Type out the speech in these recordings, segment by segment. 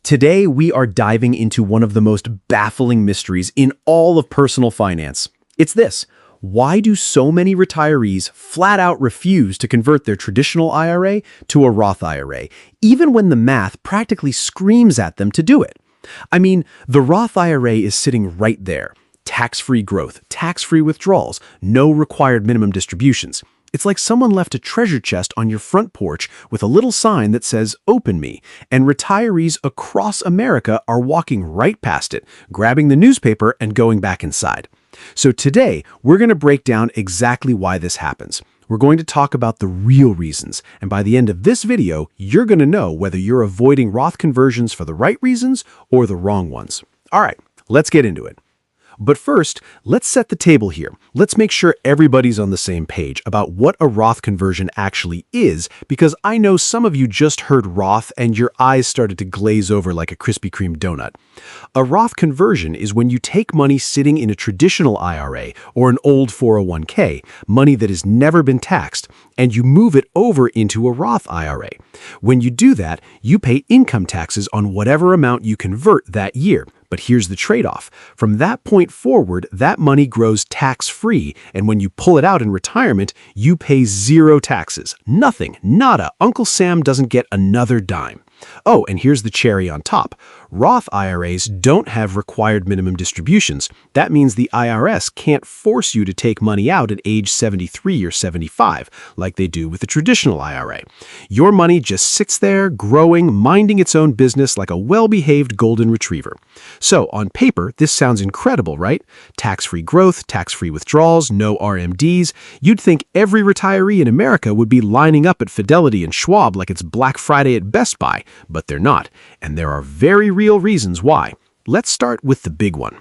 Today, we are diving into one of the most baffling mysteries in all of personal finance. It's this: why do so many retirees flat out refuse to convert their traditional IRA to a Roth IRA, even when the math practically screams at them to do it? I mean, the Roth IRA is sitting right there. Tax-free growth, tax-free withdrawals, no required minimum distributions. It's like someone left a treasure chest on your front porch with a little sign that says, "Open me," and retirees across America are walking right past it, grabbing the newspaper and going back inside. So today, we're going to break down exactly why this happens. We're going to talk about the real reasons, and by the end of this video, you're going to know whether you're avoiding Roth conversions for the right reasons or the wrong ones. All right, let's get into it. But first, let's set the table here. Let's make sure everybody's on the same page about what a Roth conversion actually is, because I know some of you just heard Roth and your eyes started to glaze over like a Krispy Kreme donut. A Roth conversion is when you take money sitting in a traditional IRA or an old 401k, money that has never been taxed, and you move it over into a Roth IRA. When you do that, you pay income taxes on whatever amount you convert that year. But here's the trade-off. From that point forward, that money grows tax-free, and when you pull it out in retirement, you pay zero taxes. Nothing, nada. Uncle Sam doesn't get another dime. Oh, and here's the cherry on top. Roth IRAs don't have required minimum distributions. That means the IRS can't force you to take money out at age 73 or 75, like they do with a traditional IRA. Your money just sits there, growing, minding its own business like a well-behaved golden retriever. So, on paper, this sounds incredible, right? Tax-free growth, tax-free withdrawals, no RMDs. You'd think every retiree in America would be lining up at Fidelity and Schwab like it's Black Friday at Best Buy, but they're not, and there are very real reasons why. Let's start with the big one.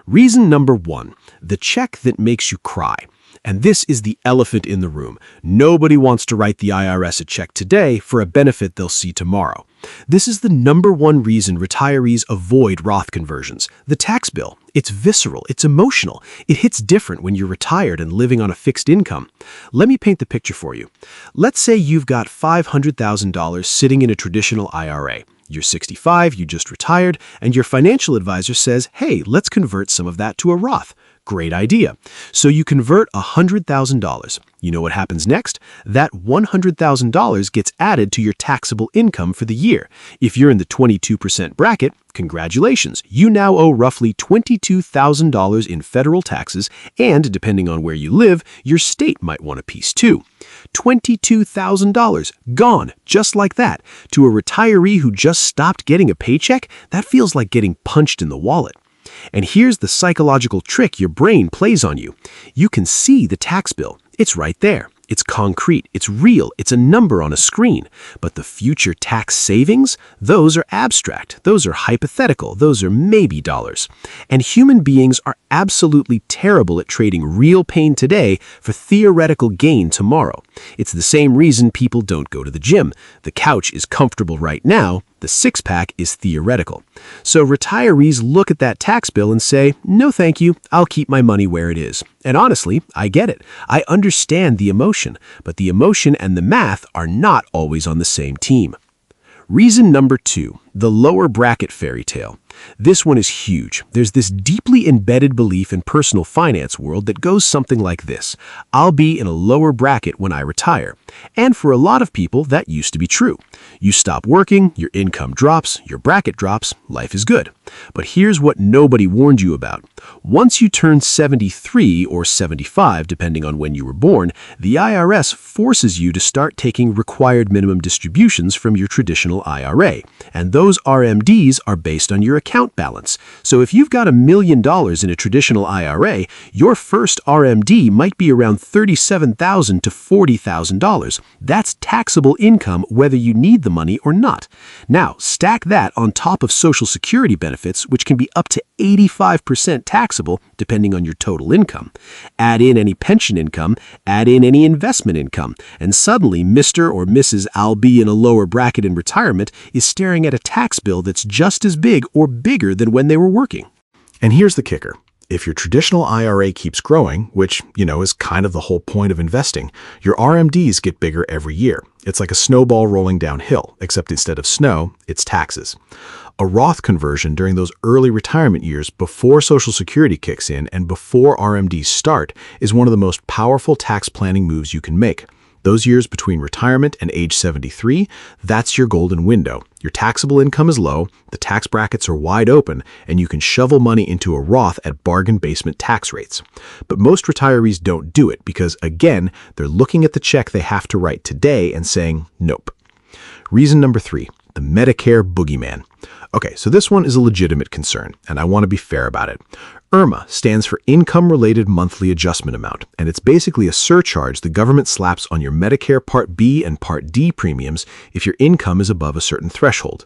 Reason number one, the check that makes you cry. And this is the elephant in the room. Nobody wants to write the IRS a check today for a benefit they'll see tomorrow. This is the number one reason retirees avoid Roth conversions. The tax bill. It's visceral. It's emotional. It hits different when you're retired and living on a fixed income. Let me paint the picture for you. Let's say you've got $500,000 sitting in a traditional IRA. You're 65, you just retired, and your financial advisor says, "Hey, let's convert some of that to a Roth." Great idea. So you convert $100,000. You know what happens next? That $100,000 gets added to your taxable income for the year. If you're in the 22% bracket, congratulations. You now owe roughly $22,000 in federal taxes, and depending on where you live, your state might want a piece too. $22,000 gone, just like that. To a retiree who just stopped getting a paycheck, that feels like getting punched in the wallet. And here's the psychological trick your brain plays on you. You can see the tax bill. It's right there. It's concrete. It's real. It's a number on a screen. But the future tax savings, those are abstract. Those are hypothetical. Those are maybe dollars. And human beings are absolutely terrible at trading real pain today for theoretical gain tomorrow. It's the same reason people don't go to the gym. The couch is comfortable right now. The six-pack is theoretical. So retirees look at that tax bill and say, "No thank you, I'll keep my money where it is." And honestly, I get it. I understand the emotion, but the emotion and the math are not always on the same team. Reason number two, the lower bracket fairy tale. This one is huge. There's this deeply embedded belief in personal finance world that goes something like this: I'll be in a lower bracket when I retire. And for a lot of people, that used to be true. You stop working, your income drops, your bracket drops, life is good. But here's what nobody warned you about. Once you turn 73 or 75, depending on when you were born, the IRS forces you to start taking required minimum distributions from your traditional IRA. And those RMDs are based on your account balance. So if you've got $1 million in a traditional IRA, your first RMD might be around $37,000 to $40,000. That's taxable income whether you need the money or not. Now, stack that on top of Social Security benefits, which can be up to 85% taxable depending on your total income. Add in any pension income, add in any investment income, and suddenly Mr. or Mrs. I'll be in a lower bracket in retirement is staring at a tax bill that's just as big or bigger than when they were working. And here's the kicker. If your traditional IRA keeps growing, which, is kind of the whole point of investing, your RMDs get bigger every year. It's like a snowball rolling downhill, except instead of snow, it's taxes. A Roth conversion during those early retirement years before Social Security kicks in and before RMDs start is one of the most powerful tax planning moves you can make. Those years between retirement and age 73, that's your golden window. Your taxable income is low, the tax brackets are wide open, and you can shovel money into a Roth at bargain basement tax rates. But most retirees don't do it because, again, they're looking at the check they have to write today and saying, nope. Reason number 3, the Medicare Boogeyman. Okay, so this one is a legitimate concern, and I want to be fair about it. IRMA stands for Income-Related Monthly Adjustment Amount, and it's basically a surcharge the government slaps on your Medicare Part B and Part D premiums if your income is above a certain threshold.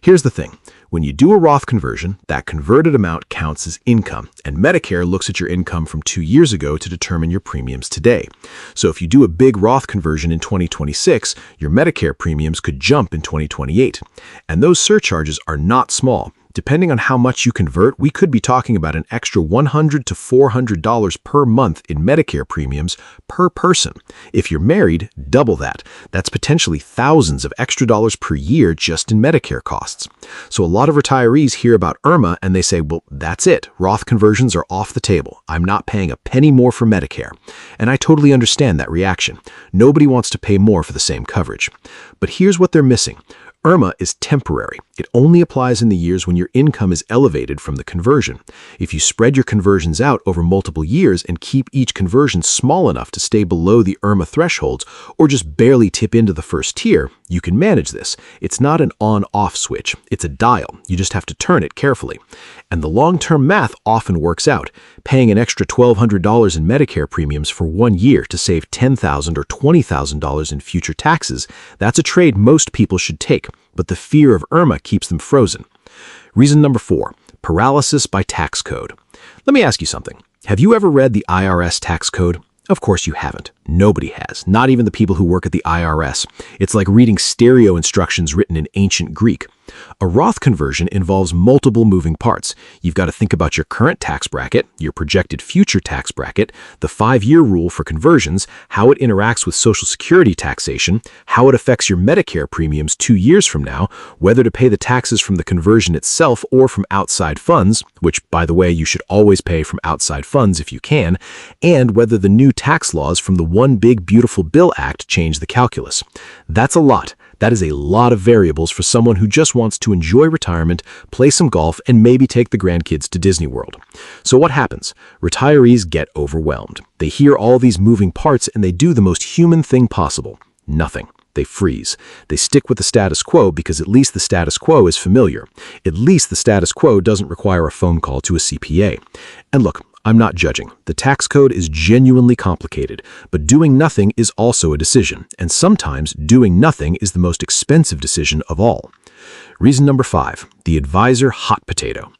Here's the thing. When you do a Roth conversion, that converted amount counts as income, and Medicare looks at your income from 2 years ago to determine your premiums today. So if you do a big Roth conversion in 2026, your Medicare premiums could jump in 2028. And those surcharges are not small. Depending on how much you convert, we could be talking about an extra $100 to $400 per month in Medicare premiums per person. If you're married, double that. That's potentially thousands of extra dollars per year just in Medicare costs. So a lot of retirees hear about IRMA and they say, well, that's it. Roth conversions are off the table. I'm not paying a penny more for Medicare. And I totally understand that reaction. Nobody wants to pay more for the same coverage. But here's what they're missing. IRMA is temporary. It only applies in the years when your income is elevated from the conversion. If you spread your conversions out over multiple years and keep each conversion small enough to stay below the IRMA thresholds or just barely tip into the first tier, you can manage this. It's not an on-off switch. It's a dial. You just have to turn it carefully. And the long-term math often works out. Paying an extra $1,200 in Medicare premiums for 1 year to save $10,000 or $20,000 in future taxes, that's a trade most people should take, but the fear of IRMA keeps them frozen. Reason number 4, paralysis by tax code. Let me ask you something. Have you ever read the IRS tax code? Of course you haven't. Nobody has, not even the people who work at the IRS. It's like reading stereo instructions written in ancient Greek. A Roth conversion involves multiple moving parts. You've got to think about your current tax bracket, your projected future tax bracket, the 5-year rule for conversions, how it interacts with Social Security taxation, how it affects your Medicare premiums 2 years from now, whether to pay the taxes from the conversion itself or from outside funds, which, by the way, you should always pay from outside funds if you can, and whether the new tax laws from the One Big Beautiful Bill Act change the calculus. That's a lot. That is a lot of variables for someone who just wants to enjoy retirement, play some golf, and maybe take the grandkids to Disney World. So what happens? Retirees get overwhelmed. They hear all these moving parts and they do the most human thing possible. Nothing. They freeze. They stick with the status quo because at least the status quo is familiar. At least the status quo doesn't require a phone call to a CPA. And look, I'm not judging. The tax code is genuinely complicated, but doing nothing is also a decision, and sometimes doing nothing is the most expensive decision of all. Reason number 5, the advisor hot potato.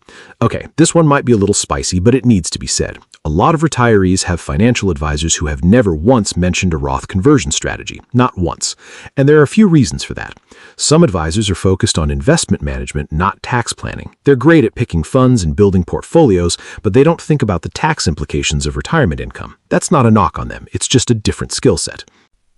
Okay, this one might be a little spicy, but it needs to be said. A lot of retirees have financial advisors who have never once mentioned a Roth conversion strategy, not once. And there are a few reasons for that. Some advisors are focused on investment management, not tax planning. They're great at picking funds and building portfolios, but they don't think about the tax implications of retirement income. That's not a knock on them. It's just a different skill set.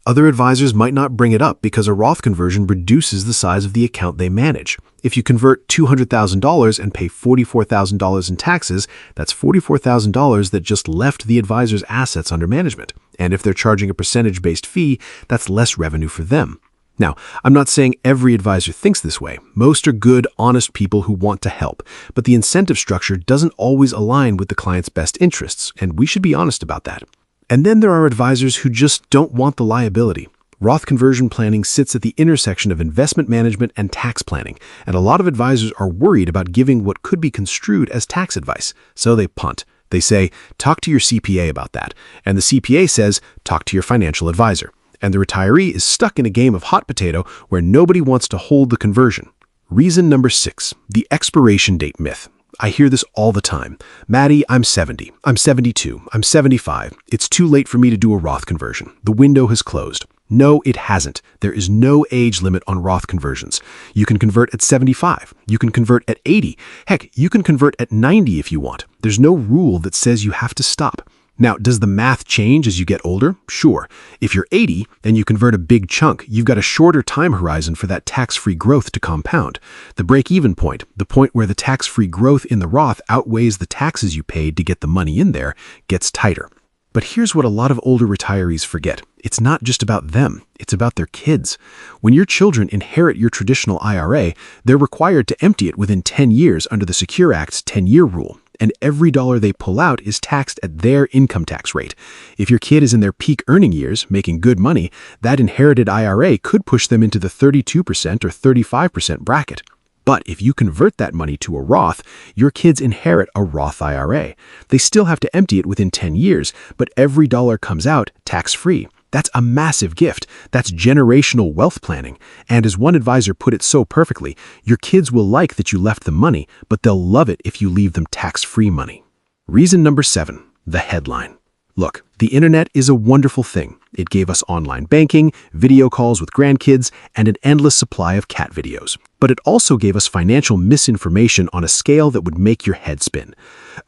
Other advisors might not bring it up because a Roth conversion reduces the size of the account they manage. If you convert $200,000 and pay $44,000 in taxes, that's $44,000 that just left the advisor's assets under management. And if they're charging a percentage-based fee, that's less revenue for them. Now, I'm not saying every advisor thinks this way. Most are good, honest people who want to help, but the incentive structure doesn't always align with the client's best interests, and we should be honest about that. And then there are advisors who just don't want the liability. Roth conversion planning sits at the intersection of investment management and tax planning, and a lot of advisors are worried about giving what could be construed as tax advice, so they punt. They say, talk to your CPA about that, and the CPA says, talk to your financial advisor. And the retiree is stuck in a game of hot potato where nobody wants to hold the conversion. Reason number 6, the expiration date myth. I hear this all the time. Maddie, I'm 70. I'm 72. I'm 75. It's too late for me to do a Roth conversion. The window has closed. No, it hasn't. There is no age limit on Roth conversions. You can convert at 75. You can convert at 80. Heck, you can convert at 90 if you want. There's no rule that says you have to stop. Now, does the math change as you get older? Sure. If you're 80 and you convert a big chunk, you've got a shorter time horizon for that tax-free growth to compound. The break-even point, the point where the tax-free growth in the Roth outweighs the taxes you paid to get the money in there, gets tighter. But here's what a lot of older retirees forget. It's not just about them, it's about their kids. When your children inherit your traditional IRA, they're required to empty it within 10 years under the Secure Act's 10-year rule. And every dollar they pull out is taxed at their income tax rate. If your kid is in their peak earning years, making good money, that inherited IRA could push them into the 32% or 35% bracket. But if you convert that money to a Roth, your kids inherit a Roth IRA. They still have to empty it within 10 years, but every dollar comes out tax-free. That's a massive gift. That's generational wealth planning. And as one advisor put it so perfectly, your kids will like that you left them money, but they'll love it if you leave them tax-free money. Reason number 7, the headline. Look, the internet is a wonderful thing. It gave us online banking, video calls with grandkids, and an endless supply of cat videos. But it also gave us financial misinformation on a scale that would make your head spin.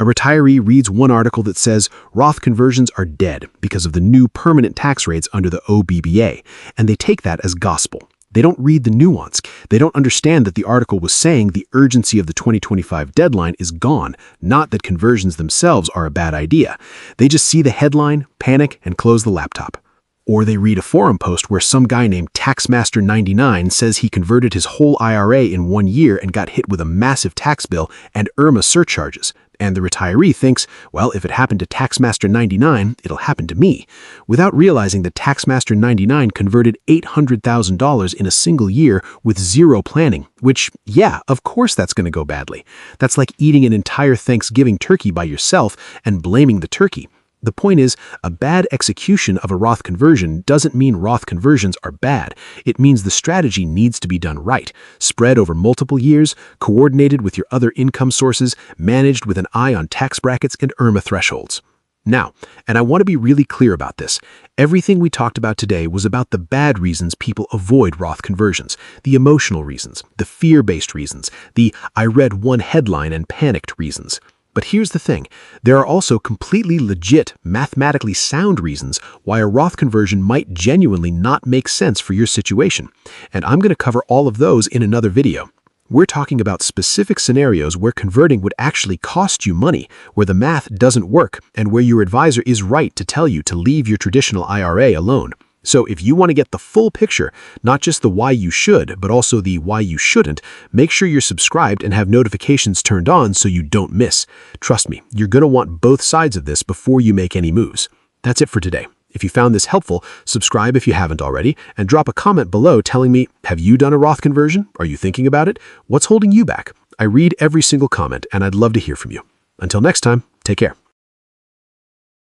A retiree reads one article that says Roth conversions are dead because of the new permanent tax rates under the OBBA, and they take that as gospel. They don't read the nuance. They don't understand that the article was saying the urgency of the 2025 deadline is gone, not that conversions themselves are a bad idea. They just see the headline, panic, and close the laptop. Or they read a forum post where some guy named Taxmaster99 says he converted his whole IRA in 1 year and got hit with a massive tax bill and IRMA surcharges. And the retiree thinks, well, if it happened to Taxmaster99, it'll happen to me, without realizing that Taxmaster99 converted $800,000 in a single year with zero planning, which, yeah, of course that's going to go badly. That's like eating an entire Thanksgiving turkey by yourself and blaming the turkey. The point is, a bad execution of a Roth conversion doesn't mean Roth conversions are bad. It means the strategy needs to be done right, spread over multiple years, coordinated with your other income sources, managed with an eye on tax brackets and IRMA thresholds. Now, and I want to be really clear about this, everything we talked about today was about the bad reasons people avoid Roth conversions, the emotional reasons, the fear-based reasons, the I read one headline and panicked reasons. But here's the thing, there are also completely legit, mathematically sound reasons why a Roth conversion might genuinely not make sense for your situation. And I'm going to cover all of those in another video. We're talking about specific scenarios where converting would actually cost you money, where the math doesn't work, and where your advisor is right to tell you to leave your traditional IRA alone. So if you want to get the full picture, not just the why you should, but also the why you shouldn't, make sure you're subscribed and have notifications turned on so you don't miss. Trust me, you're going to want both sides of this before you make any moves. That's it for today. If you found this helpful, subscribe if you haven't already, and drop a comment below telling me, have you done a Roth conversion? Are you thinking about it? What's holding you back? I read every single comment, and I'd love to hear from you. Until next time, take care.